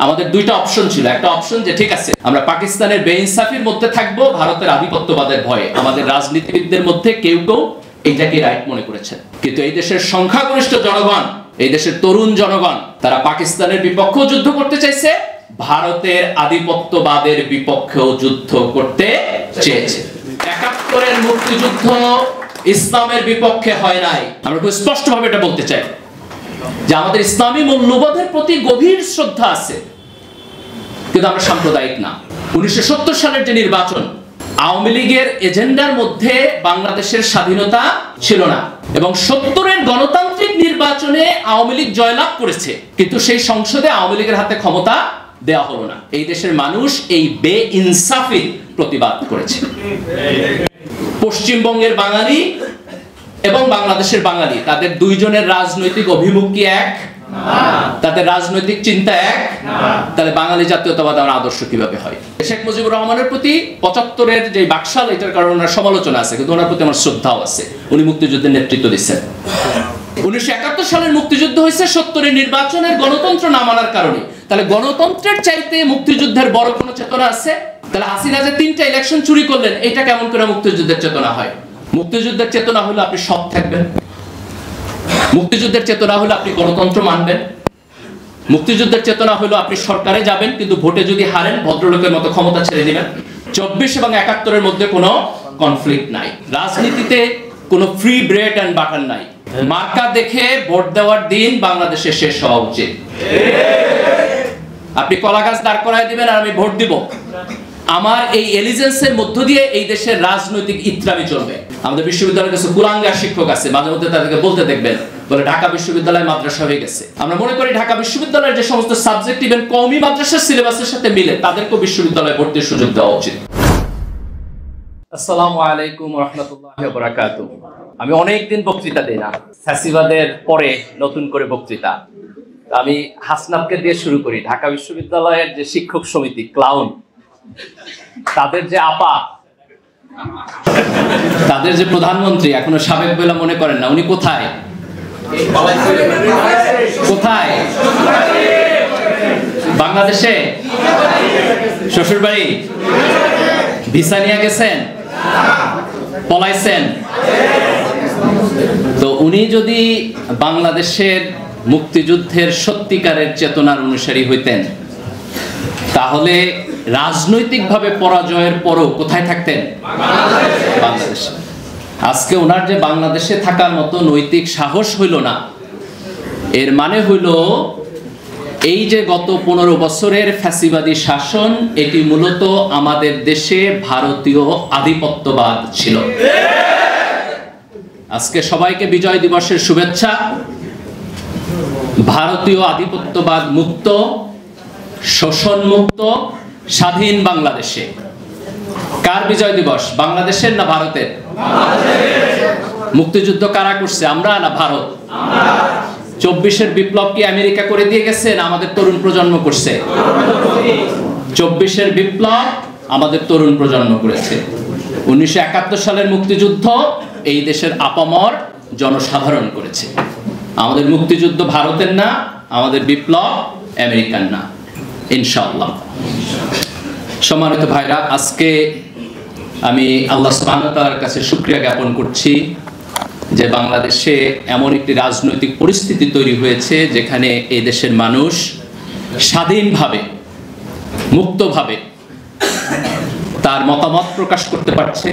আমাদের দুইটা অপশন ছিল। একটা অপশন যে ঠিক আছে আমরা পাকিস্তানের বেইনসাফির মধ্যে থাকবো ভারতের আধিপত্যবাদের ভয়ে। আমাদের রাজনীতিবিদদের মধ্যে কেউ কেউ এইটাকে রাইট মনে করেছেন, কিন্তু এই দেশের সংখ্যাগরিষ্ঠ জনগণ, এই দেশের তরুণ জনগণ, তারা পাকিস্তানের বিপক্ষেও যুদ্ধ করতে চাইছে, ভারতের আধিপত্যবাদের বিপক্ষেও যুদ্ধ করতে চেয়েছে। ৭১-এর মুক্তিযুদ্ধ ইসলামের বিপক্ষে হয় নাই। আমরা খুব স্পষ্টভাবে এটা বলতে চাই যে আমাদের ইসলামী মূল্যবোধের প্রতি গভীর শ্রদ্ধা আছে, কিন্তু আমরা সাম্প্রদায়িক না। ১৯৭০ সালের যে নির্বাচন, আওয়ামী লীগের এজেন্ডার মধ্যে বাংলাদেশের স্বাধীনতা ছিল না, এবং ৭০-এর গণতান্ত্রিক নির্বাচনে আওয়ামী লীগ জয়লাভ করেছে, কিন্তু সেই সংসদে আওয়ামী লীগের হাতে ক্ষমতা দেওয়া হলো না। এই দেশের মানুষ এই বেইনসাফির প্রতিবাদ করেছে। পশ্চিমবঙ্গের বাঙালি এবং বাংলাদেশের বাঙালি, তাদের দুইজনের রাজনৈতিক অভিমুখ কি এক? তাদের রাজনৈতিক চিন্তা এক? তাহলে বাঙালি জাতীয়তাবাদ আমার আদর্শ কিভাবে হয়? শেখ মুজিবুর রহমানের প্রতি ৭৫-এর যে বাকশাল, এটার কারণে ওনার সমালোচনা আছে, কিন্তু ওনার প্রতি আমার শ্রদ্ধাও আছে। উনি মুক্তিযুদ্ধের নেতৃত্ব দিচ্ছেন। ১৯৭১ সালের মুক্তিযুদ্ধ হয়েছে ৭০-এর নির্বাচনের গণতন্ত্র না মানার কারণে। তাহলে গণতন্ত্রের চাইতে মুক্তিযুদ্ধের বড় কোনো চেতনা আছে? তাহলে হাসিনা যে ৩টা ইলেকশন চুরি করলেন, এটা কেমন করে মুক্তিযুদ্ধের চেতনা হয়? মুক্তিযুদ্ধের চেতনা হলো আপনি সৎ থাকবেন, মুক্তিযুদ্ধের চেতনা হলো আপনি গণতন্ত্র মানবেন, মুক্তিযুদ্ধের চেতনা হলো আপনি সরকারে যাবেন, কিন্তু ভোটে যদি হারেন ভদ্রলোকের মতো ক্ষমতা ছেড়ে দিবেন। ২৪ এবং ৭১-এর মধ্যে কোনো কনফ্লিক্ট নাই। রাজনীতিতে কোনো ফ্রি ব্রেড অ্যান্ড বাটার নাই। মার্কা দেখে ভোট দেওয়ার দিন বাংলাদেশে শেষ হওয়া উচিত। আপনি কলা গাছ দাঁড় করায় দিবেন আর আমি ভোট দিব, আমার এই এলিজেন্সের মধ্য দিয়ে এই দেশের রাজনৈতিক ইত্রামি চলবে। আমাদের বিশ্ববিদ্যালয়ের কাছে কুলাঙ্গার শিক্ষক আছে, মাঝে মধ্যে তাদেরকে বলতে দেখবেন, বলে ঢাকা বিশ্ববিদ্যালয় মাদ্রাসা হয়ে গেছে। আমরা মনে করি ঢাকা বিশ্ববিদ্যালয়ের যে সমস্ত সাবজেক্ট ইভেন কওমি মাদ্রাসার সিলেবাসের সাথে মিলে, তাদেরকেও বিশ্ববিদ্যালয়ে ভর্তির সুযোগ দেওয়া উচিত। আসসালামু আলাইকুম ওয়া রাহমাতুল্লাহি ওয়া বারাকাতুহু। আমি অনেকদিন বক্তৃতা দেই না, ফ্যাসিবাদের পরে নতুন করে বক্তৃতা। আমি হাসনাবকে দিয়ে শুরু করি। ঢাকা বিশ্ববিদ্যালয়ের যে শিক্ষক সমিতি ক্লাউন, তাদের যে আপা, তাদের যে প্রধানমন্ত্রী, এখনো সাবেক বলে মনে করেন না, উনি কোথায়? কোথায়? বাংলাদেশে? শ্বশুরবাড়ি? ভিসা নিয়ে গেছেন? পলাইছেন? তো উনি যদি বাংলাদেশের মুক্তিযুদ্ধের সত্যিকারের চেতনার অনুসারী হইতেন, তাহলে রাজনৈতিকভাবে পরাজয়ের পরও কোথায় থাকতেন? বাংলাদেশে। আজকে ওনার যে বাংলাদেশে থাকার মতো নৈতিক সাহস হইল না, এর মানে হইল এই যে গত ১৫ বছরের ফ্যাসিবাদী শাসন, এটি মূলত আমাদের দেশে ভারতীয় আধিপত্যবাদ ছিল। আজকে সবাইকে বিজয় দিবসের শুভেচ্ছা। ভারতীয় আধিপত্যবাদ মুক্ত, শোষণ মুক্ত, স্বাধীন বাংলাদেশে। কার বিজয় দিবস? বাংলাদেশের না ভারতের? মুক্তিযুদ্ধ কারা করছে, আমরা না ভারত? ২৪-এর বিপ্লব কি আমেরিকা করে দিয়ে গেছে না আমাদের তরুণ প্রজন্ম করছে? ২৪-এর বিপ্লব আমাদের তরুণ প্রজন্ম করেছে। ১৯৭১ সালের মুক্তিযুদ্ধ এই দেশের আপামর জনসাধারণ করেছে। আমাদের মুক্তিযুদ্ধ ভারতের না, আমাদের বিপ্লব আমেরিকান না, ইনশাআল্লাহ। সম্মানিত ভাইরা, আজকে আমি আল্লাহ সুবহানাহু ওয়া তাআলার কাছে শুকরিয়া জ্ঞাপন করছি যে বাংলাদেশে এমন একটি রাজনৈতিক পরিস্থিতি তৈরি হয়েছে যেখানে এই দেশের মানুষ স্বাধীনভাবে, মুক্তভাবে তার মতামত প্রকাশ করতে পারছে,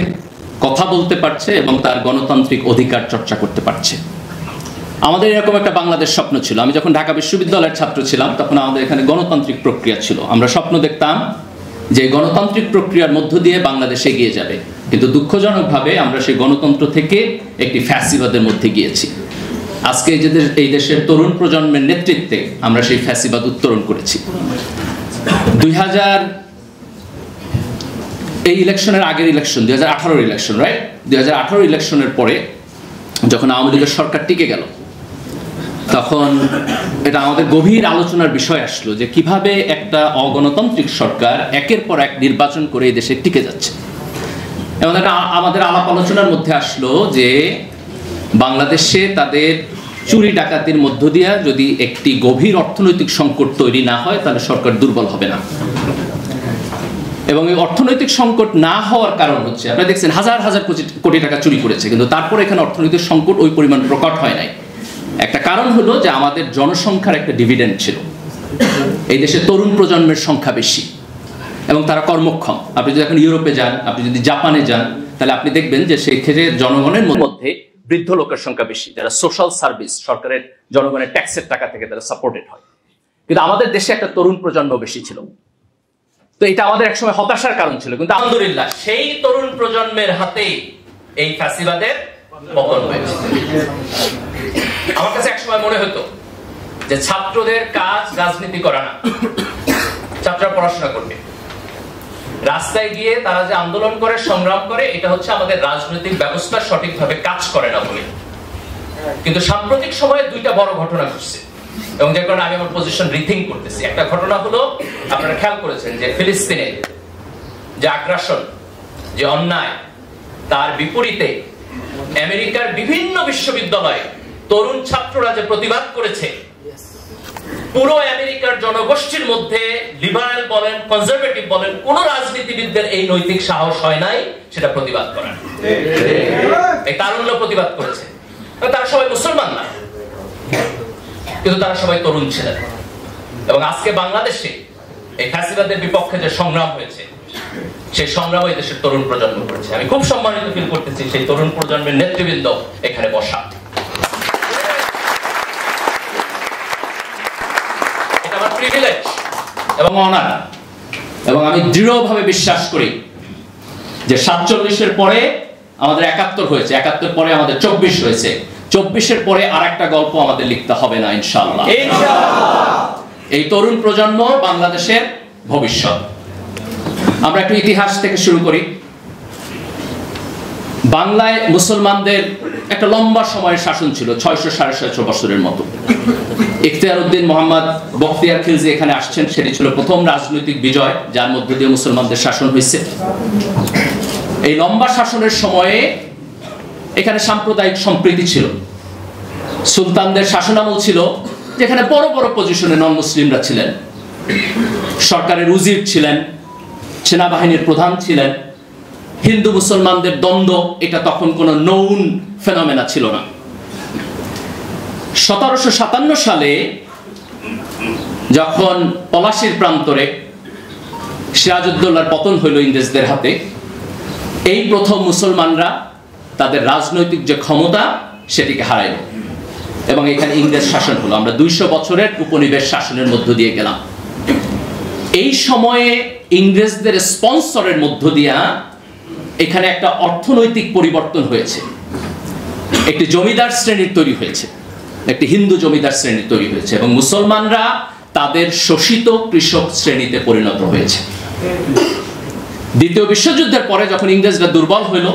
কথা বলতে পারছে এবং তার গণতান্ত্রিক অধিকার চর্চা করতে পারছে। আমাদের এরকম একটা বাংলাদেশ স্বপ্ন ছিল। আমি যখন ঢাকা বিশ্ববিদ্যালয়ের ছাত্র ছিলাম, তখন আমাদের এখানে গণতান্ত্রিক প্রক্রিয়া ছিল। আমরা স্বপ্ন দেখতাম যে গণতান্ত্রিক প্রক্রিয়ার মধ্য দিয়ে বাংলাদেশ এগিয়ে যাবে, কিন্তু দুঃখজনকভাবে আমরা সেই গণতন্ত্র থেকে একটি ফ্যাসিবাদের মধ্যে গিয়েছি। আজকে এই দেশের তরুণ প্রজন্মের নেতৃত্বে আমরা সেই ফ্যাসিবাদ উত্তরণ করেছি। ২০০০ এই ইলেকশনের আগের ইলেকশন, ২০১৮ ইলেকশন, রাইট? ২০১৮ ইলেকশনের পরে যখন আওয়ামী লীগের সরকার টিকে গেল, তখন এটা আমাদের গভীর আলোচনার বিষয় আসলো যে কিভাবে একটা অগণতান্ত্রিক সরকার একের পর এক নির্বাচন করে এই দেশে টিকে যাচ্ছে। এবং আমাদের আলাপ আলোচনার মধ্যে আসলো যে বাংলাদেশে তাদের চুরি ডাকাতির মধ্য দিয়ে যদি একটি গভীর অর্থনৈতিক সংকট তৈরি না হয় তাহলে সরকার দুর্বল হবে না। এবং এই অর্থনৈতিক সংকট না হওয়ার কারণ হচ্ছে, আপনারা দেখছেন হাজার হাজার কোটি টাকা চুরি করেছে, কিন্তু তারপর এখানে অর্থনৈতিক সংকট ওই পরিমাণ প্রকট হয় নাই। একটা কারণ হলো যে আমাদের জনসংখ্যার একটা ডিভিডেন্ড ছিল। এই দেশে তরুণ প্রজন্মের সংখ্যা বেশি এবং তারা কর্মক্ষম। আপনি যদি এখন ইউরোপে যান, আপনি যদি জাপানে যান, তাহলে আপনি দেখবেন যে সেই ক্ষেত্রে জনগণের মধ্যে বৃদ্ধ লোকের সংখ্যা বেশি, যারা সোশ্যাল সার্ভিস, সরকারের জনগণের ট্যাক্সের টাকা থেকে তারা সাপোর্টেড হয়। কিন্তু আমাদের দেশে একটা তরুণ প্রজন্ম বেশি ছিল, তো এটা আমাদের একসময় হতাশার কারণ ছিল। কিন্তু আলহামদুলিল্লাহ সেই তরুণ প্রজন্মের হাতে এই ফ্যাসিবাদের পতন হয়েছে। আমার কাছে একসময় মনে হতো যে ছাত্রদের কাজ রাজনীতি করা না, ছাত্ররা পড়াশোনা করবে, রাস্তায় গিয়ে তারা যে আন্দোলন করে সংগ্রাম করে এটা হচ্ছে আমাদের রাজনৈতিক ব্যবস্থা সঠিকভাবে কাজ করে না বলে। কিন্তু সাম্প্রতিক সময়ে দুইটা বড় ঘটনা ঘটছে এবং যে কারণে আমি আমার পজিশন রিথিঙ্ক করতেছি। একটা ঘটনা হলো, আপনারা খেয়াল করেছেন যে ফিলিস্তিনে যে আগ্রাসন, যে অন্যায়, তার বিপরীতে আমেরিকার বিভিন্ন বিশ্ববিদ্যালয়ে তরুণ ছাত্ররা যে প্রতিবাদ করেছে, পুরো আমেরিকার জনগোষ্ঠীর মধ্যে লিবারেল বলেন, কনজারভেটিভ বলেন, কোন রাজনীতিবিদদের এই নৈতিক সাহস হয় নাই সেটা প্রতিবাদ করার। এই তারুণ্য প্রতিবাদ করেছে। তারা সবাই মুসলমান না, কিন্তু তারা সবাই তরুণ ছিলেন। এবং আজকে বাংলাদেশে এই ফ্যাসিবাদের বিপক্ষে যে সংগ্রাম হয়েছে, সেই সংগ্রাম এই দেশের তরুণ প্রজন্ম করেছে। আমি খুব সম্মানিত ফিল করতেছি সেই তরুণ প্রজন্মের নেতৃবৃন্দ এখানে বসা। এটা আমার প্রিভিলেজ এবং অনার। এবং আমি দৃঢ়ভাবে বিশ্বাস করি যে 47-এর পরে আমাদের 71 হয়েছে, 71 পরে আমাদের 24 হয়েছে, 24-এর পরে আর একটা গল্প আমাদের লিখতে হবে না ইনশাআল্লাহ। এই তরুণ প্রজন্ম বাংলাদেশের ভবিষ্যৎ। আমরা একটু ইতিহাস থেকে শুরু করি। বাংলায় মুসলমানদের একটা লম্বা সময়ের শাসন ছিল, 600-650 বছরের মতো। ইখতিয়ার উদ্দিন মোহাম্মদ বখতিয়ার খিলজি এখানে আসছেন, সেটি ছিল প্রথম রাজনৈতিক বিজয় যার মধ্য দিয়ে মুসলমানদের শাসন হয়েছে। এই লম্বা শাসনের সময়ে এখানে সাম্প্রদায়িক সম্প্রীতি ছিল। সুলতানদের শাসনামল ছিল, যেখানে বড় বড় পজিশনে নন মুসলিমরা ছিলেন, সরকারের উজির ছিলেন, সেনাবাহিনীর প্রধান ছিলেন। হিন্দু মুসলমানদের দ্বন্দ্ব এটা তখন কোনো নৌন ফেনোমেনা ছিল না। 1757 সালে যখন পলাশীর প্রান্তরে সিরাজউদ্দৌলার পতন হইল ইংরেজদের হাতে, এই প্রথম মুসলমানরা তাদের রাজনৈতিক যে ক্ষমতা সেটিকে হারাইল এবং এখানে ইংরেজ শাসন হলো। আমরা 200 বছরের উপনিবেশ শাসনের মধ্য দিয়ে গেলাম। এই সময়ে ইংরেজদের স্পন্সরের মধ্য দিয়া এখানে একটা অর্থনৈতিক পরিবর্তন হয়েছে। একটি জমিদার শ্রেণীর তৈরি হয়েছে, একটি হিন্দু জমিদার শ্রেণী তৈরি হয়েছে এবং মুসলমানরা তাদের শোষিত কৃষক শ্রেণীতে পরিণত হয়েছে। দ্বিতীয় বিশ্বযুদ্ধের পরে যখন ইংরেজরা দুর্বল হইল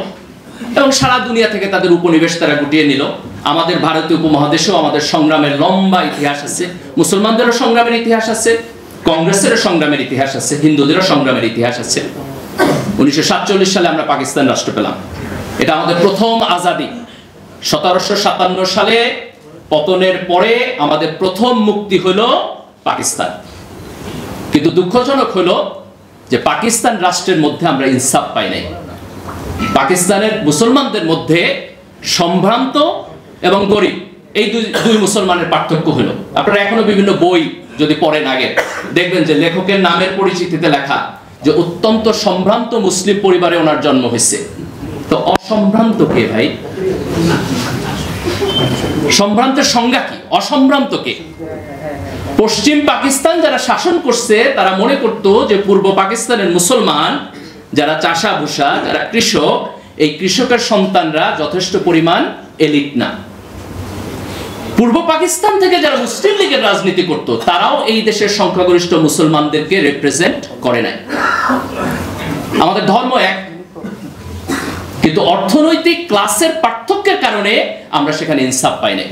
এবং সারা দুনিয়া থেকে তাদের উপনিবেশ তারা গুটিয়ে নিল, আমাদের ভারতীয় উপমহাদেশেও আমাদের সংগ্রামের লম্বা ইতিহাস আছে। মুসলমানদেরও সংগ্রামের ইতিহাস আছে, কংগ্রেসেরও সংগ্রামের ইতিহাস আছে, হিন্দুদেরও সংগ্রামের ইতিহাস আছে। 1947 সালে আমরা পাকিস্তান রাষ্ট্র পেলাম, এটা আমাদের প্রথম আজাদি। 1757 সালে পতনের পরে আমাদের প্রথম মুক্তি হলো পাকিস্তান। কিন্তু দুঃখজনক হলো যে পাকিস্তান রাষ্ট্রের মধ্যে আমরা ইনসাফ পাই নাই। পাকিস্তানের মুসলমানদের মধ্যে সম্ভ্রান্ত এবং গরিব এই দুই মুসলমানের পার্থক্য হলো। আপনারা এখনো বিভিন্ন বই যদি পড়েন আগে, দেখবেন যে লেখকের নামের পরিচিতিতে লেখা যে অত্যন্ত সম্ভ্রান্ত মুসলিম পরিবারে ওনার জন্ম হয়েছে। তো অসম্ভ্রান্ত কে ভাই? সম্ভ্রান্তের সংজ্ঞা কি? অসম্ভ্রান্ত কে? পশ্চিম পাকিস্তান যারা শাসন করছে তারা মনে করত যে পূর্ব পাকিস্তানের মুসলমান যারা চাষা ভুষা, যারা কৃষক, এই কৃষকের সন্তানরা যথেষ্ট পরিমাণ এলিট না। পূর্ব পাকিস্তান থেকে যারা মুসলিম লীগের রাজনীতি করত তারাও এই দেশের সংখ্যাগরিষ্ঠ মুসলমানদেরকে রিপ্রেজেন্ট করে নাই। আমাদের ধর্ম এক, কিন্তু অর্থনৈতিক ক্লাসের পার্থক্যের কারণে আমরা সেখানে ইনসাফ পাই নাই।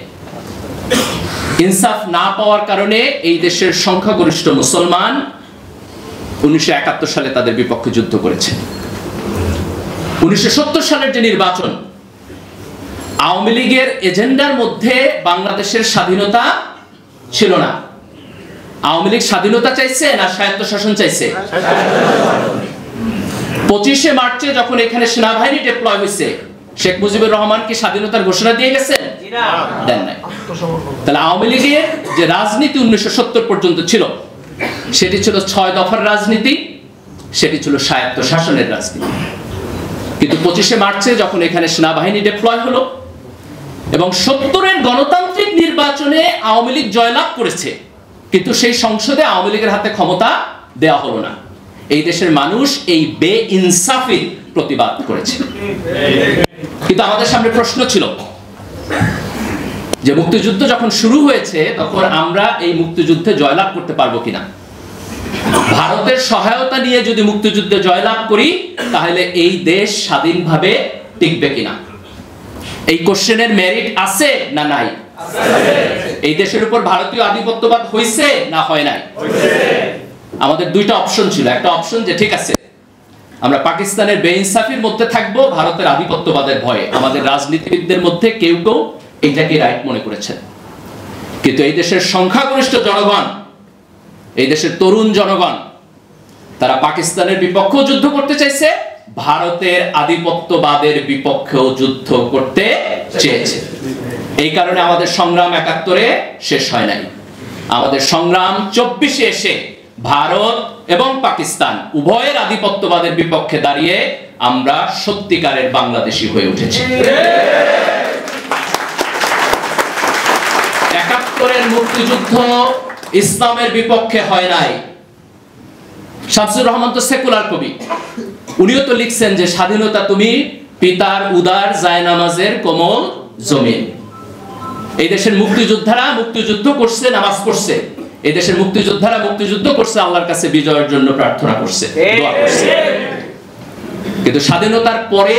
ইনসাফ না পাওয়ার কারণে এই দেশের সংখ্যাগরিষ্ঠ মুসলমান 1971 সালে তাদের বিপক্ষে যুদ্ধ করেছে। 1970 সালের যে নির্বাচন, আওয়ামী লীগের এজেন্ডার মধ্যে বাংলাদেশের স্বাধীনতা ছিল না। আওয়ামী লীগ স্বাধীনতা চাইছে না স্বায়ত্তশাসন চাইছে? 25শে মার্চে যখন এখানে সেনাবাহিনী ডিপ্লয় হয়েছে, শেখ মুজিবুর রহমান কি স্বাধীনতার ঘোষণা দিয়ে গেছেন? দেন নাই। তাহলে আওয়ামী লীগের যে রাজনীতি 1970 পর্যন্ত ছিল, সেটি ছিল 6 দফার রাজনীতি, সেটি ছিল স্বায়ত্তশাসনের রাজনীতি। কিন্তু 25শে মার্চে যখন এখানে সেনাবাহিনী ডিপ্লয় হলো এবং 70-এর গণতান্ত্রিক নির্বাচনে আওয়ামী লীগ জয়লাভ করেছে, কিন্তু সেই সংসদে আওয়ামী লীগের হাতে ক্ষমতা দেওয়া হলো না। এই দেশের মানুষ এই বেইনসাফির প্রতিবাদ করেছে। কিন্তু আমাদের সামনে প্রশ্ন ছিল যে মুক্তিযুদ্ধ যখন শুরু হয়েছে তখন আমরা এই মুক্তিযুদ্ধে জয়লাভ করতে পারবো কিনা। ভারতের সহায়তা নিয়ে যদি মুক্তিযুদ্ধে জয়লাভ করি তাহলে এই দেশ স্বাধীনভাবে টিকবে কিনা। এই কোশ্চেনের মেরিট আছে না নাই? এই দেশের উপর ভারতীয় আধিপত্যবাদ হয়েছে না হয় নাই? আমাদের দুইটা অপশন ছিল। একটা অপশন যে ঠিক আছে, আমরা পাকিস্তানের বেইনসাফির মধ্যে থাকবো ভারতের আধিপত্যবাদের ভয়ে। আমাদের রাজনীতিবিদদের মধ্যে কেউ কেউ এইটাকে রাইট মনে করেছেন, কিন্তু এই দেশের সংখ্যাগরিষ্ঠ জনগণ, এই দেশের তরুণ জনগণ, তারা পাকিস্তানের বিপক্ষেও যুদ্ধ করতে চাইছে, ভারতের আধিপত্যবাদের বিপক্ষেও যুদ্ধ করতে চেয়েছে। এই কারণে আমাদের সংগ্রাম 71-এ শেষ হয় নাই। আমাদের সংগ্রাম 24-এ এসে ভারত এবং পাকিস্তান উভয়ের আধিপত্যবাদের বিপক্ষে দাঁড়িয়ে আমরা সত্যিকারের বাংলাদেশী হয়ে উঠেছি। 71-এর মুক্তিযুদ্ধ ইসলামের বিপক্ষে হয় নাই। শামসুর রহমান তো সেকুলার কবি, উনিও তো লিখছেন যে স্বাধীনতা তুমি পিতার উদার জায়নামাজের কোমল জমিন। এই দেশের মুক্তিযোদ্ধারা মুক্তিযুদ্ধ করছে, নামাজ পড়ছে। এই দেশের মুক্তিযোদ্ধারা মুক্তিযুদ্ধ করছে, আল্লাহর কাছে বিজয়ের জন্য প্রার্থনা করছে, দোয়া করছে। কিন্তু স্বাধীনতার পরে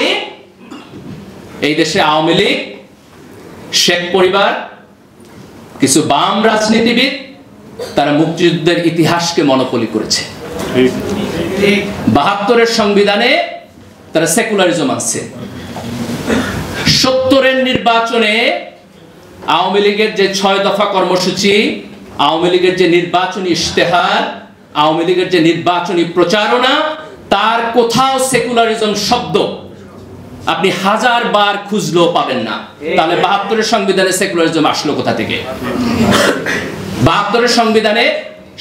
এই দেশে আওয়ামী লীগ, শেখ পরিবার, কিছু বাম রাজনীতিবিদ, তারা মুক্তিযুদ্ধের ইতিহাসকে মনোপলি করেছে। 72-এর সংবিধানে তারা সেকুলারিজম আনছে। 70-এর নির্বাচনে আওয়ামী লীগের যে 6 দফা কর্মসূচি, আওয়ামী লীগের যে নির্বাচনী ইশতেহার, আওয়ামী লীগের যে নির্বাচনী প্রচারণা, তার কোথাও সেকুলারিজম শব্দ আপনি 1000 বার খুঁজলেও পাবেন না। তাহলে 72-এর সংবিধানে সেকুলারিজম আসলো কোথা থেকে? 72-এর সংবিধানে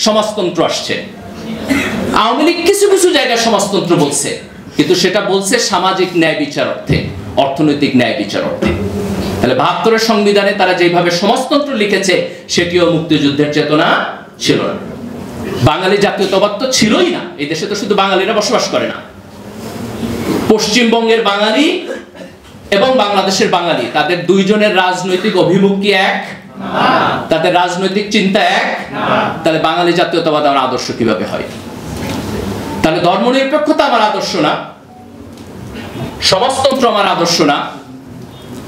সমাজতন্ত্র আসছে। আওয়ামী লীগ কিছু কিছু জায়গায় সমাজতন্ত্র বলছে, কিন্তু সেটা বলছে সামাজিক ন্যায় বিচার অর্থে, অর্থনৈতিক ন্যায় বিচার অর্থে। তাহলে 72-এর সংবিধানে তারা যেভাবে সমাজতন্ত্র লিখেছে সেটিও মুক্তিযুদ্ধের চেতনা ছিল না। বাঙালি জাতীয়তাবাদ তো ছিলই না। এই দেশে তো শুধু বাঙালিরা বসবাস করে না। পশ্চিমবঙ্গের বাঙালি এবং বাংলাদেশের বাঙালি, তাদের দুইজনের রাজনৈতিক অভিমুখ কি এক? তাদের রাজনৈতিক চিন্তা এক? তাহলে বাঙালি জাতীয়তাবাদ আমার আদর্শ কিভাবে হয়? তাহলে ধর্মনিরপেক্ষতা আমার আদর্শ না, সমাজতন্ত্র আমার আদর্শ না,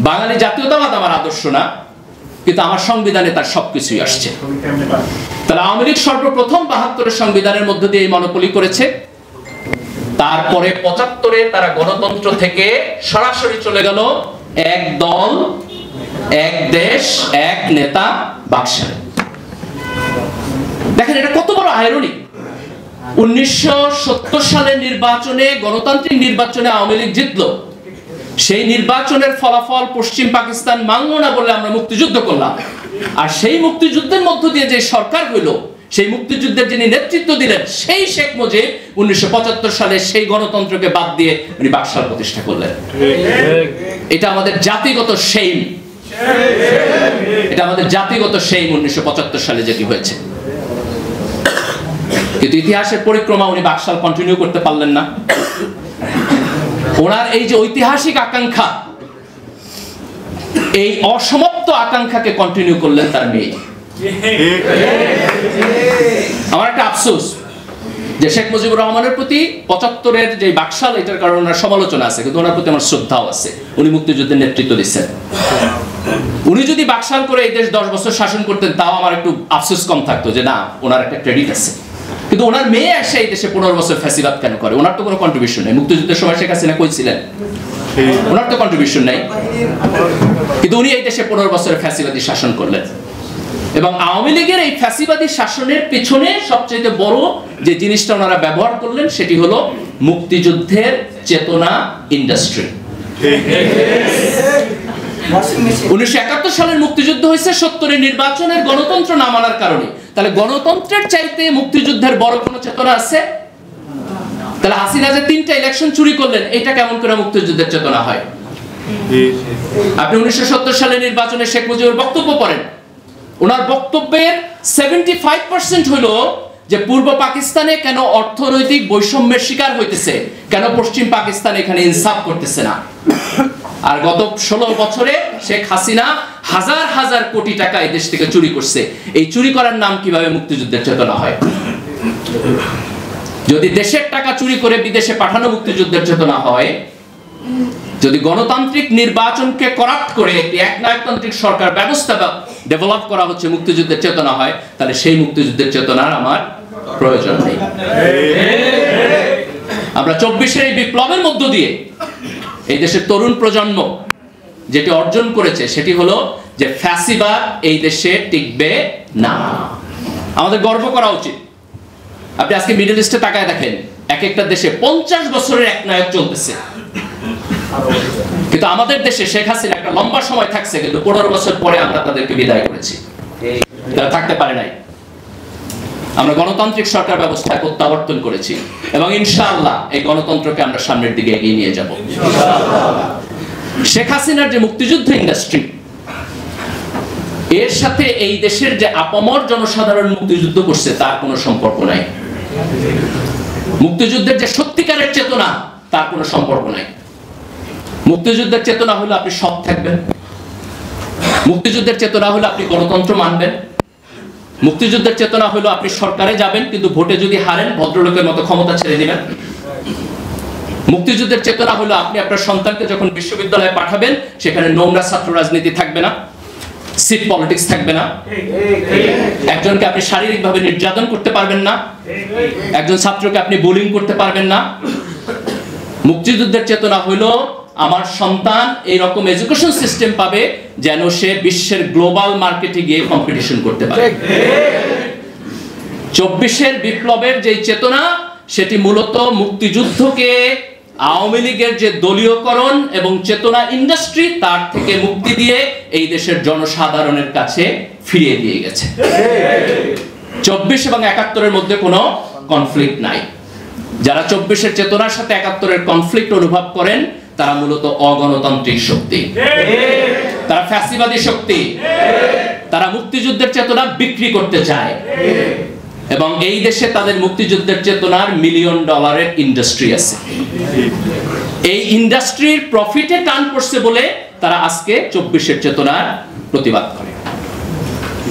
বাঙালি জাতীয়তাবাদ আমার আদর্শ না, কিন্তু আমার সংবিধানে তার সবকিছুই আসছে। তাহলে আওয়ামী লীগ সর্বপ্রথম 72-এর সংবিধানের মধ্য দিয়ে এই মনোপলি করেছে। তারপরে 75-এ তারা গণতন্ত্র থেকে সরাসরি চলে গেল এক দল, এক দেশ, এক নেতা বাকশালে। দেখেন এটা কত বড় আইরনি। 1970 সালের নির্বাচনে, গণতান্ত্রিক নির্বাচনে আওয়ামী লীগ জিতলো। সেই নির্বাচনের ফলাফল পশ্চিম পাকিস্তান মানল না বলে আমরা মুক্তিযুদ্ধ করলাম। আর সেই মুক্তিযুদ্ধের মধ্য দিয়ে যে সরকার হইল, সেই মুক্তিযুদ্ধের যিনি নেতৃত্ব দিলেন, সেই শেখ মুজিব 1975 সালে সেই গণতন্ত্রকে বাদ দিয়ে উনি বাকশাল প্রতিষ্ঠা করলেন। এটা আমাদের জাতিগত শেম, এটা আমাদের জাতিগত শেম। 1975 সালে যেটি হয়েছে, কিন্তু ইতিহাসের পরিক্রমা উনি বাকশাল কন্টিনিউ করতে পারলেন না। ওনার এই যে ঐতিহাসিক আকাঙ্ক্ষা, এই অসমাপ্ত আকাঙ্ক্ষাকে কন্টিনিউ করলেন তার মেয়ে। আমার একটা আফসোস যে শেখ মুজিবুর রহমানের প্রতি 75-এর যে বাকশাল, এটার কারণে ওনার সমালোচনা আছে, কিন্তু ওনার প্রতি আমার শ্রদ্ধাও আছে। উনি মুক্তিযুদ্ধের নেতৃত্ব দিচ্ছেন। উনি যদি বাকশাল করে এই দেশ 10 বছর শাসন করতেন, তাও আমার একটু আফসোস কম থাকতো যে না, ওনার একটা ক্রেডিট আছে। কিন্তু ওনার মেয়ে এসে এই দেশে 15 বছর ফ্যাসিবাদ কেন করে? ওনার তো কোনো কন্ট্রিবিউশন নেই। মুক্তিযুদ্ধের সময় শেখ হাসিনা কই ছিলেন? ওনার তো কন্ট্রিবিউশন নাই, কিন্তু উনি এই দেশে 15 বছরের ফ্যাসিবাদী শাসন করলেন। এবং আওয়ামী লীগের এই ফ্যাসিবাদী শাসনের পেছনে সবচেয়ে বড় যে জিনিসটা ওনারা ব্যবহার করলেন সেটি হলো মুক্তিযুদ্ধের চেতনা ইন্ডাস্ট্রি। 1971 সালের মুক্তিযুদ্ধ হয়েছে 70-এর নির্বাচনের গণতন্ত্র না মানার কারণে। তাহলে গণতন্ত্রের চাইতে মুক্তিযুদ্ধের বড় কোনো চেতনা আছে? তাহলে হাসিনা যে 3টা ইলেকশন চুরি করলেন, এটা কেমন করে মুক্তিযুদ্ধের চেতনা হয়? আপনি 1970 সালের নির্বাচনে শেখ মুজিবুর বক্তব্য পড়েন, ওনার বক্তব্যের 75% হলো যে পূর্ব পাকিস্তানে কেন অর্থনৈতিক বৈষম্যের শিকার হইতেছে, কেন পশ্চিম পাকিস্তান এখানে ইনসাফ করতেছে না। আর গত 16 বছরে শেখ হাসিনা হাজার হাজার কোটি টাকা এই দেশ থেকে চুরি করছে। এই চুরি করার নাম কিভাবে মুক্তিযুদ্ধের চেতনা হয়? যদি দেশের টাকা চুরি করে বিদেশে পাঠানো মুক্তিযুদ্ধের চেতনা হয়, যদি গণতান্ত্রিক নির্বাচনকে করাপ্ট করে একটি একনায়কতান্ত্রিক সরকার ব্যবস্থা ডেভেলপ করা হচ্ছে মুক্তিযুদ্ধের চেতনা হয়, তাহলে সেই মুক্তিযুদ্ধের চেতনার আমার প্রয়োজন নেই। আমরা 24-এর এই বিপ্লবের মধ্য দিয়ে এই দেশের তরুণ প্রজন্ম যেটি অর্জন করেছে সেটি হলো যে ফ্যাসিবাদ এই দেশে টিকবে না। আমাদের গর্ব করা উচিত। আপনি আজকে মিডল ইস্টে তাকায় দেখেন, এক একটা দেশে 50 বছরের একনায়ক চলতেছে, কিন্তু আমাদের দেশে শেখ হাসিনা একটা লম্বা সময় থাকছে, কিন্তু 15 বছর পরে আমরা তাদেরকে বিদায় করেছি। তারা থাকতে পারে নাই। আমরা গণতান্ত্রিক সরকার ব্যবস্থায় প্রত্যাবর্তন করেছি এবং ইনশাআল্লাহ এই গণতন্ত্রকে আমরা সামনের দিকে এগিয়ে নিয়ে যাব। শেখ হাসিনার যে মুক্তিযুদ্ধ ইন্ডাস্ট্রি, এর সাথে এই দেশের যে আপামর জনসাধারণ মুক্তিযুদ্ধ করছে তার কোনো সম্পর্ক নাই। মুক্তিযুদ্ধের যে সত্যিকারের চেতনা তার কোনো সম্পর্ক নাই। মুক্তিযুদ্ধের চেতনা হলো আপনি সৎ থাকবেন, মুক্তিযুদ্ধের চেতনা হলো আপনি গণতন্ত্র মানবেন, মুক্তিযুদ্ধের চেতনা হলো আপনি সরকারে যাবেন কিন্তু ভোটে যদি হারেন ভদ্রলোকের মতো ক্ষমতা ছেড়ে দিবেন। মুক্তিযুদ্ধের চেতনা হলো আপনি আপনার সন্তানকে যখন বিশ্ববিদ্যালয়ে পাঠাবেন সেখানে নোংরা ছাত্র রাজনীতি থাকবে না, সিট পলিটিক্স থাকবে না, একজনকে আপনি শারীরিকভাবে নির্যাতন করতে পারবেন না, একজন ছাত্রকে আপনি বুলিং করতে পারবেন না। মুক্তিযুদ্ধের চেতনা হলো আমার সন্তান এই রকম এডুকেশন সিস্টেম পাবে যেন সে বিশ্বের গ্লোবাল মার্কেটে গিয়ে কম্পিটিশন করতে পারে। 24-এর বিপ্লবের যে চেতনা সেটি মূলত মুক্তিযুদ্ধকে আওয়ামী লীগের যে দলীয়করণ এবং চেতনা ইন্ডাস্ট্রি তার থেকে মুক্তি দিয়ে এই দেশের জনসাধারণের কাছে ফিরিয়ে দিয়ে গেছে। 24 এবং 71-এর মধ্যে কোনো কনফ্লিক্ট নাই। যারা 24-এর চেতনার সাথে 71-এর কনফ্লিক্ট অনুভব করেন তারা মূলত অগণতান্ত্রিক শক্তি, তারা ফ্যাসিবাদী শক্তি, তারা মুক্তিযুদ্ধের চেতনা বিক্রি করতে চায় এবং এই দেশে তাদের মুক্তিযুদ্ধের চেতনার $1 মিলিয়ন ইন্ডাস্ট্রি আছে। এই ইন্ডাস্ট্রির প্রফিটে টান পড়ছে বলে তারা আজকে 24-এর চেতনার প্রতিবাদ করে।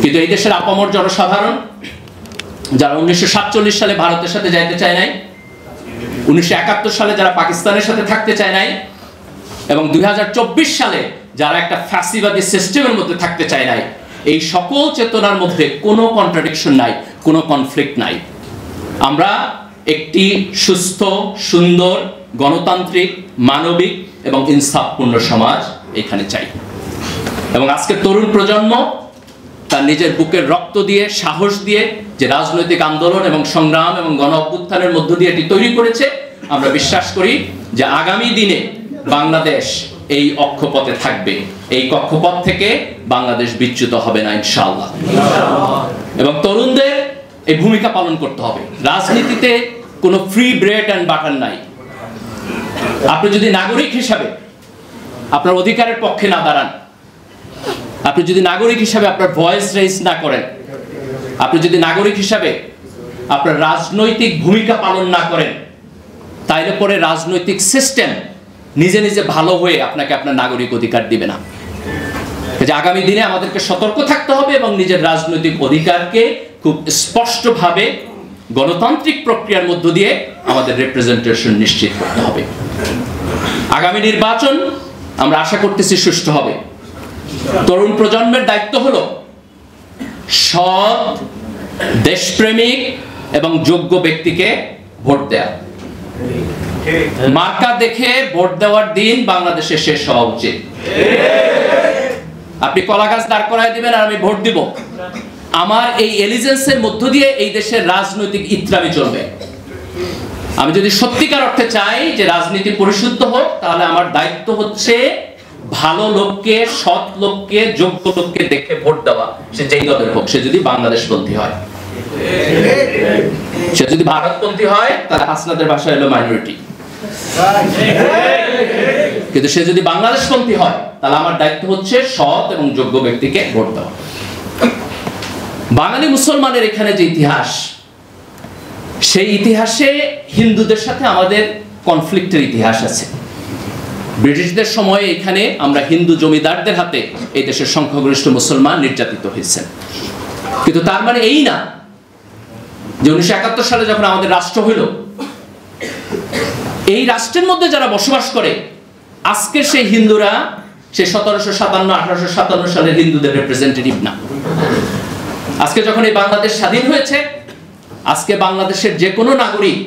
কিন্তু এই দেশের আপামর জনসাধারণ যারা 1947 সালে ভারতের সাথে যাইতে চায় নাই, 1971 সালে যারা পাকিস্তানের সাথে থাকতে চায় নাই এবং 2024 সালে যারা একটা ফ্যাসিবাদী সিস্টেমের মধ্যে থাকতে চায় নাই, এই সকল চেতনার মধ্যে কোনো কন্ট্রাডিকশন নাই, কোনো কনফ্লিক্ট নাই। আমরা একটি সুস্থ, সুন্দর, গণতান্ত্রিক, মানবিক এবং ইনসাফপূর্ণ সমাজ এখানে চাই। এবং আজকের তরুণ প্রজন্ম তার নিজের বুকের রক্ত দিয়ে, সাহস দিয়ে যে রাজনৈতিক আন্দোলন এবং সংগ্রাম এবং গণ অভ্যুত্থানের মধ্য দিয়ে এটি তৈরি করেছে, আমরা বিশ্বাস করি যে আগামী দিনে বাংলাদেশ এই অক্ষপথে থাকবে, এই কক্ষপথ থেকে বাংলাদেশ বিচ্যুত হবে না ইনশাআল্লাহ। এবং তরুণদের এই ভূমিকা পালন করতে হবে। রাজনীতিতে কোনো ফ্রি ব্রেড অ্যান্ড বাটার নাই। আপনি যদি নাগরিক হিসাবে আপনার অধিকারের পক্ষে না দাঁড়ান, আপনি যদি নাগরিক হিসাবে আপনার ভয়েস রেইজ না করেন, আপনি যদি নাগরিক হিসাবে আপনার রাজনৈতিক ভূমিকা পালন না করেন, তাইলে পরে রাজনৈতিক সিস্টেম নিজে নিজে ভালো হয়ে আপনাকে আপনার নাগরিক অধিকার দিবে না। আগামী দিনে আমাদেরকে সতর্ক থাকতে হবে এবং নিজের রাজনৈতিক অধিকারকে খুব স্পষ্টভাবে গণতান্ত্রিক প্রক্রিয়ার মধ্য দিয়ে আমাদের রিপ্রেজেন্টেশন নিশ্চিত করতে হবে। আগামী নির্বাচন আমরা আশা করতেছি সুষ্ঠু হবে। তরুণ প্রজন্মের দায়িত্ব হলো সৎ, দেশপ্রেমিক এবং যোগ্য ব্যক্তিকে ভোট দেয়া। মার্কা দেখে ভোট দেওয়ার দিন বাংলাদেশে শেষ হওয়া উচিত। আপনি কলা গাছ দাঁড় করায় দিবেন আর আমি ভোট দিব, আমার এই এলিজেন্সের মধ্য দিয়ে এই দেশের রাজনৈতিক ইত্রামি চলবে। আমি যদি সত্যিকার অর্থে চাই যে রাজনীতি পরিশুদ্ধ হোক, তাহলে আমার দায়িত্ব হচ্ছে ভালো লোককে, সৎ লোককে, যোগ্য লোককে দেখে ভোট দেওয়া, সে যেই দলের হোক। সে যদি বাংলাদেশপন্থী হয়, সে যদি ভারতপন্থী হয়, তাহলে হাসনাদের ভাষা হলো মাইনরিটি। কিন্তু সে যদি বাংলাদেশপন্থী হয়, তাহলে আমার দায়িত্ব হচ্ছে সৎ এবং যোগ্য ব্যক্তিকে ভোট দেওয়া। বাঙালি মুসলমানের এখানে যে ইতিহাস, সেই ইতিহাসে হিন্দুদের সাথে আমাদের কনফ্লিক্টের ইতিহাস আছে। ব্রিটিশদের সময়ে এখানে আমরা হিন্দু জমিদারদের হাতে এই দেশের সংখ্যাগরিষ্ঠ মুসলমান নির্যাতিত হয়েছেন। কিন্তু তার মানে এই না যে 1971 সালে যখন আমাদের রাষ্ট্র হইল, এই রাষ্ট্রের মধ্যে যারা বসবাস করে আজকে সেই হিন্দুরা সে 1757-1857 সালের হিন্দুদের রিপ্রেজেন্টেটিভ না। আজকে যখন এই বাংলাদেশ স্বাধীন হয়েছে, আজকে বাংলাদেশের যে কোনো নাগরিক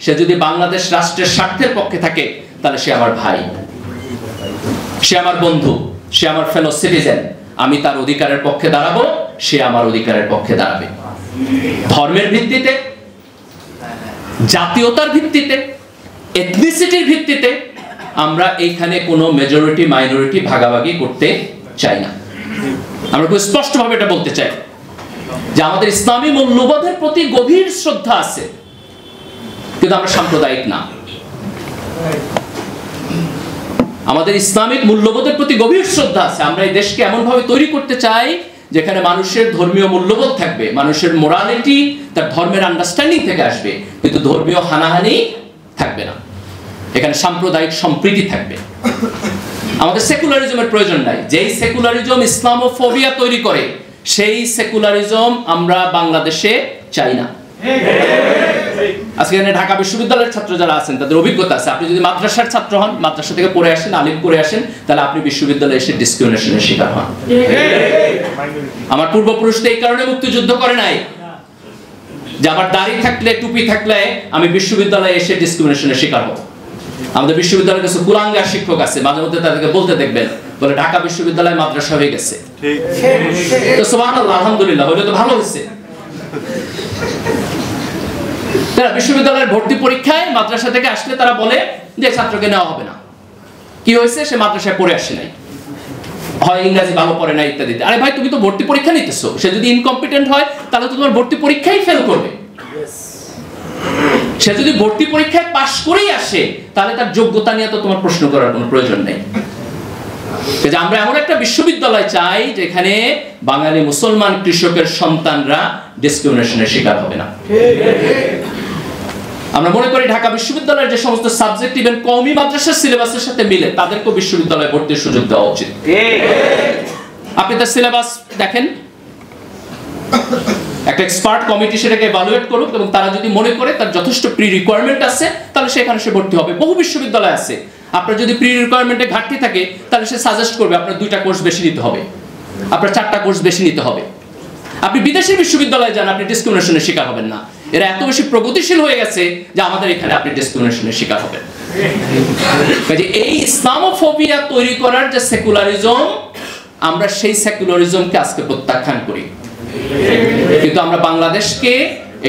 সে যদি বাংলাদেশ রাষ্ট্রের স্বার্থের পক্ষে থাকে, তাহলে সে আমার ভাই, সে আমার বন্ধু, সে আমার ফেলো সিটিজেন। আমি তার অধিকারের পক্ষে দাঁড়াবো, সে আমার অধিকারের পক্ষে দাঁড়াবে। ধর্মের ভিত্তিতে, জাতীয়তার ভিত্তিতে, এথনিসিটির ভিত্তিতে আমরা এইখানে কোনো মেজরিটি মাইনরিটি ভাগাভাগি করতে চাই না। আমরা খুব স্পষ্টভাবে এটা বলতে চাই যে আমাদের ইসলামী মূল্যবোধের প্রতি গভীর শ্রদ্ধা আছে, কিন্তু আমরা সাম্প্রদায়িক না। আমাদের ইসলামিক মূল্যবোধের প্রতি গভীর শ্রদ্ধা আছে। আমরা এই দেশকে এমন ভাবে তৈরি করতে চাই যেখানে মানুষের ধর্মীয় মূল্যবোধ থাকবে, মানুষের মোরালিটি তার ধর্মের আন্ডারস্ট্যান্ডিং থেকে আসবে, কিন্তু ধর্মীয় হানাহানি থাকবে না। এখানে সাম্প্রদায়িক সম্প্রীতি থাকবে। আমাদের সেকুলারিজমের প্রয়োজন নাই। যেই সেকুলারিজম ইসলামোফোবিয়া তৈরি করে, সেই সেকুলারিজম আমরা বাংলাদেশে চাই না। আজকে এখানে ঢাকা বিশ্ববিদ্যালয়ের ছাত্র যারা আছেন, তাদের অভিজ্ঞতা আছে। আপনি যদি মাদ্রাসার ছাত্র হন, মাদ্রাসা থেকে পড়ে আসেন, আলিম করে আসেন, তাহলে আপনি বিশ্ববিদ্যালয়ে এসে ডিসক্রিমিনেশনের শিকার হন। আমার পূর্বপুরুষরা এই কারণে মুক্তিযুদ্ধ করে নাই যে আমার দাড়ি থাকলে, টুপি থাকলে আমি বিশ্ববিদ্যালয়ে এসে ডিসক্রিমিনেশনের শিকার হব। আমাদের বিশ্ববিদ্যালয়ে কিছু কুলাঙ্গার শিক্ষক আছে, মাঝে মধ্যে তাদেরকে বলতে দেখবেন, বলে ঢাকা বিশ্ববিদ্যালয় মাদ্রাসা হয়ে গেছে। তো সুবহানাল্লাহ, আলহামদুলিল্লাহ, হইলে তো ভালো হয়েছে। তারা বিশ্ববিদ্যালয়ের ভর্তি পরীক্ষায় মাদ্রাসা থেকে আসলে তারা বলে যে ছাত্রকে নেওয়া হবে না। কি হয়েছে? সে মাদ্রাসায় পড়ে আসে নাই, হয় ইংরেজি ভালো পড়ে না, ইত্যাদি। আরে ভাই, তুমি তো ভর্তি পরীক্ষা নিতেছো। সে যদি ইনকম্পিটেন্ট হয়, তাহলে তো তোমার ভর্তি পরীক্ষাই ফেল করবে। সে যদি ভর্তি পরীক্ষায় পাশ করেই আসে, তাহলে তার যোগ্যতা নিয়ে তো তোমার প্রশ্ন করার কোনো প্রয়োজন নেই। আমরা এমন একটা বিশ্ববিদ্যালয় চাই যেখানে বাঙালি মুসলমান কৃষকের সন্তানরা ডিসক্রিমিনেশনের শিকার হবে না। আমরা মনে করি ঢাকা বিশ্ববিদ্যালয়ের যে সমস্ত সাবজেক্ট ইভেন কওমি মাদ্রাসার সিলেবাসের সাথে মিলে, তাদেরকেও বিশ্ববিদ্যালয়ে ভর্তির সুযোগ দেওয়া উচিত। আপনি তার সিলেবাস দেখেন, একটা এক্সপার্ট কমিটি সেটাকে ইভালুয়েট করুক, এবং তারা যদি মনে করে তার যথেষ্ট প্রি রিকোয়ারমেন্ট আছে, তাহলে সেখানে সে ভর্তি হবে। বহু বিশ্ববিদ্যালয় আছে, আপনার যদি প্রি রিকোয়ারমেন্টে ঘাটতি থাকে, তাহলে সে সাজেস্ট করবে আপনার 2টা কোর্স বেশি নিতে হবে, আপনার 4টা কোর্স বেশি নিতে হবে। আপনি বিদেশি বিশ্ববিদ্যালয়ে যান, আপনি ডিসক্রিমিনেশনের শিকার হবেন না। এরা এত বেশি প্রগতিশীল হয়ে গেছে যে আমাদের এখানে আপনি ডিসক্রিমিনেশনের শিকার হবেন। কাজে এই ইসলামোফোবিয়া তৈরি করার যে সেকুলারিজম, আমরা সেই সেকুলারিজমকে আজকে প্রত্যাখ্যান করি। কিন্তু আমরা বাংলাদেশকে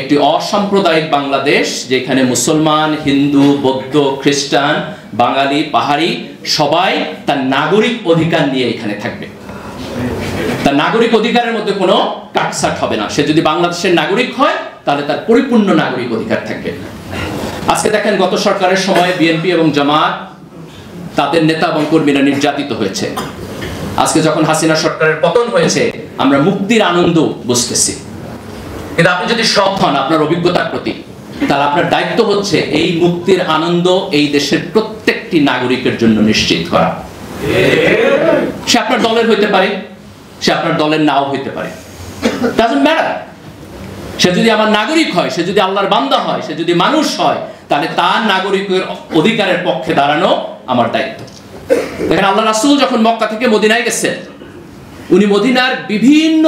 একটি অসাম্প্রদায়িক বাংলাদেশ, যেখানে মুসলমান, হিন্দু, বৌদ্ধ, খ্রিস্টান, বাঙালি, পাহাড়ি সবাই তার নাগরিক অধিকার নিয়ে এখানে থাকবে। তার নাগরিক অধিকারের মধ্যে কোনো কাটছাট হবে না। সে যদি বাংলাদেশের নাগরিক হয়, তাহলে তার পরিপূর্ণ নাগরিক অধিকার থাকবে। আজকে দেখেন, গত সরকারের সময় বিএনপি এবং জামাত, তাদের নেতা এবং কর্মীরা নির্যাতিত হয়েছে। আজকে যখন হাসিনা সরকারের পতন হয়েছে, আমরা মুক্তির আনন্দ বুঝতেছি। কিন্তু আপনি যদি সৎ হন আপনার অভিজ্ঞতার প্রতি, তাহলে আপনার দায়িত্ব হচ্ছে এই মুক্তির আনন্দ এই দেশের প্রত্যেকটি নাগরিকের জন্য নিশ্চিত করা। সে আপনার দলের হইতে পারে, সে আপনার দলের নাও হইতে পারে, ডাজন্ট ম্যাটার। সে যদি আমার নাগরিক হয়, সে যদি আল্লাহর বান্দা হয়, সে যদি মানুষ হয়, তাহলে তার নাগরিকের অধিকারের পক্ষে দাঁড়ানো আমার দায়িত্ব। দেখেন, আল্লাহ রাসূল যখন মক্কা থেকে মদিনায় গেছেন, উনি মদিনার বিভিন্ন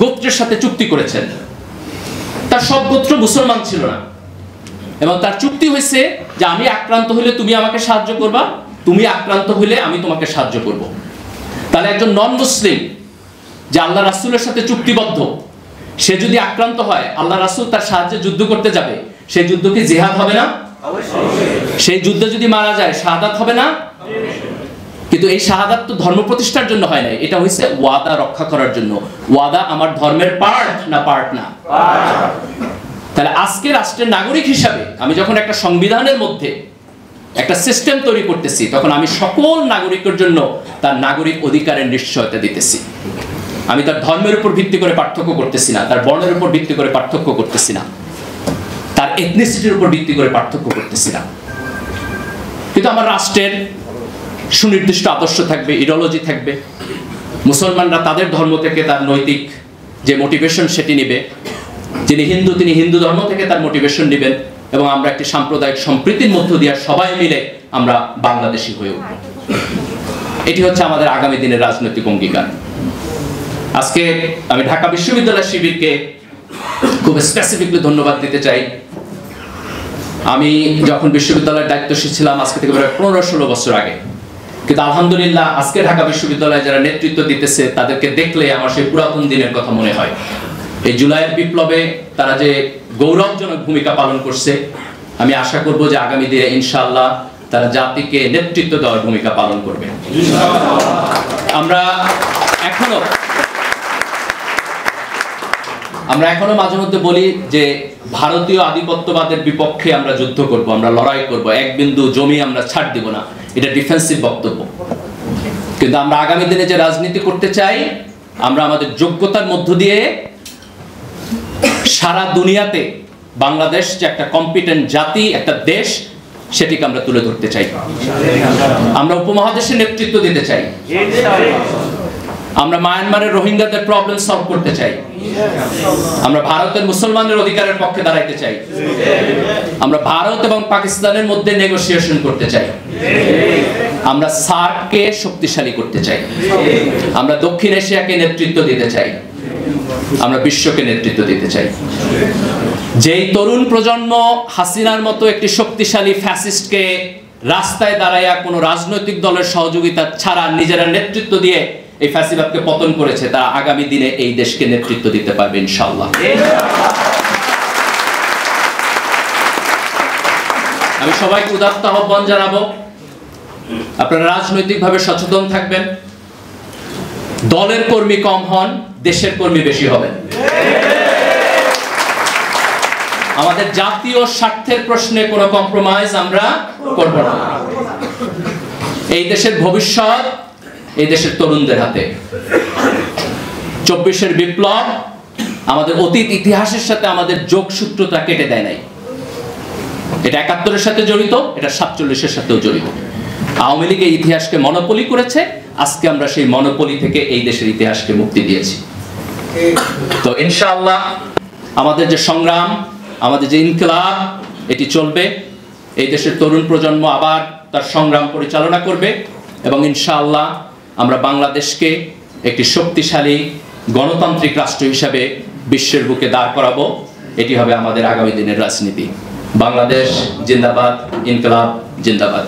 গোত্রের সাথে চুক্তি করেছেন। তার সব গোত্র মুসলমান ছিল না, এবং তার চুক্তি হয়েছে যে আমি আক্রান্ত হলে তুমি আমাকে সাহায্য করবা, তুমি আক্রান্ত হলে আমি তোমাকে সাহায্য করব। তাহলে একজন নন মুসলিম যে আল্লাহ রাসূলের সাথে চুক্তিবদ্ধ, সে যদি আক্রান্ত হয়, আল্লাহ রাসূল তার সাহায্যে যুদ্ধ করতে যাবে, সেই যুদ্ধ কি জিহাদ হবে না? সেই যুদ্ধে যদি মারা যায় শাহাদাত হবে না? কিন্তু এই শাহাদাত তো ধর্ম প্রতিষ্ঠার জন্য হয় নাই, এটা হইছে ওয়াদা রক্ষা করার জন্য। ওয়াদা আমার ধর্মের পার্ট না? পার্ট না। তাহলে আজকে রাষ্ট্রের নাগরিক হিসাবে আমি যখন একটা সংবিধানের মধ্যে একটা সিস্টেম তৈরি করতেছি, তখন আমি সকল নাগরিকের জন্য তার নাগরিক অধিকারের নিশ্চয়তা দিতেছি। আমি তার ধর্মের উপর ভিত্তি করে পার্থক্য করতেছি না, তার বর্ণের উপর ভিত্তি করে পার্থক্য করতেছি না, তার এথনিসিটির উপর ভিত্তি করে পার্থক্য করতেছি না। কিন্তু আমার রাষ্ট্রের সুনির্দিষ্ট আদর্শ থাকবে, ইডিওলজি থাকবে। মুসলমানরা তাদের ধর্ম থেকে তার নৈতিক যে মোটিভেশন সেটি নেবে, যিনি হিন্দু তিনি হিন্দু ধর্ম থেকে তার মোটিভেশন নেবেন, এবং আমরা একটি সাম্প্রদায়িক সম্প্রীতির মধ্য দিয়ে সবাই মিলে আমরা বাংলাদেশী হয়ে উঠব। এটি হচ্ছে আমাদের আগামী দিনের রাজনৈতিক অঙ্গীকার। আজকে আমি ঢাকা বিশ্ববিদ্যালয় শিবিরকে খুব স্পেসিফিকলি ধন্যবাদ দিতে চাই। আমি যখন বিশ্ববিদ্যালয়ের দায়িত্বশীল ছিলাম আজকে থেকে প্রায় 15-16 বছর আগে, কিন্তু আলহামদুলিল্লাহ আজকে ঢাকা বিশ্ববিদ্যালয়ে যারা নেতৃত্ব দিতেছে তাদেরকে দেখলে আমার সেই পুরাতন দিনের কথা মনে হয়। এই জুলাইয়ের বিপ্লবে তারা যে গৌরবজনক ভূমিকা পালন করছে, আমি আশা করব যে আগামী দিনে ইনশাআল্লাহ তারা জাতিকে নেতৃত্ব দেওয়ার ভূমিকা পালন করবে। আমরা এখনো মাঝে মধ্যে বলি যে ভারতীয় আধিপত্যবাদের বিপক্ষে আমরা যুদ্ধ করব, আমরা লড়াই করব, এক বিন্দু জমি আমরা ছাড় দিব না, এটা ডিফেন্সিভ বক্তব্য। কিন্তু আমরা আগামী দিনে যে রাজনীতি করতে চাই, আমরা আমাদের যোগ্যতার মধ্য দিয়ে সারা দুনিয়াতে বাংলাদেশ যে একটা কম্পিটেন্ট জাতি, একটা দেশ, সেটিকে আমরা তুলে ধরতে চাই। আমরা উপমহাদেশের নেতৃত্ব দিতে চাই। আমরা মায়ানমারের রোহিঙ্গাদের প্রবলেম সলভ করতে চাই। আমরা ভারতের মুসলমানদের অধিকারের পক্ষে দাঁড়াইতে চাই। আমরা ভারত এবং পাকিস্তানের মধ্যে নেগোসিয়েশন করতে চাই। আমরা সার্ককে শক্তিশালী করতে চাই। আমরা দক্ষিণ এশিয়াকে নেতৃত্ব দিতে চাই। আমরা বিশ্বকে নেতৃত্ব দিতে চাই। যেই তরুণ প্রজন্ম হাসিনার মতো একটি শক্তিশালী ফ্যাসিস্টকে রাস্তায় দাঁড়াইয়া কোনো রাজনৈতিক দলের সহযোগিতা ছাড়া নিজেরা নেতৃত্ব দিয়ে এই ফ্যাসিবাদকে পতন করেছে, তারা আগামী দিনে এই দেশকে নেতৃত্ব দিতে পারবে ইনশাআল্লাহ। আমি সবাইকে উদাত্ত আহ্বান জানাবো, আপনারা রাজনৈতিকভাবে সচেতন থাকবেন। দলের কর্মী কম হন, দেশের কর্মী বেশি হবেন। আমাদের জাতীয় স্বার্থের প্রশ্নে কোনো কম্প্রোমাইজ আমরা করব না। এই দেশের ভবিষ্যৎ এই দেশের তরুণদের হাতে। 24-এর বিপ্লব আমাদের অতীত ইতিহাসের সাথে আমাদের যোগসূত্রটা কেটে দেয় নাই। এটা 71-এর সাথে জড়িত, এটা 47-এর সাথেও জড়িত। আওয়ামী লীগ এই ইতিহাসকে মনোপলি করেছে, আজকে আমরা সেই মনোপলি থেকে এই দেশের ইতিহাসকে মুক্তি দিয়েছি। তো ইনশাআল্লাহ আমাদের যে সংগ্রাম, আমাদের যে ইনকিলাব, এটি চলবে। এই দেশের তরুণ প্রজন্ম আবার তার সংগ্রাম পরিচালনা করবে, এবং ইনশাআল্লাহ আমরা বাংলাদেশকে একটি শক্তিশালী গণতান্ত্রিক রাষ্ট্র হিসাবে বিশ্বের বুকে দাঁড় করাবো। এটি হবে আমাদের আগামী দিনের রাজনীতি। বাংলাদেশ জিন্দাবাদ, ইনকিলাব জিন্দাবাদ।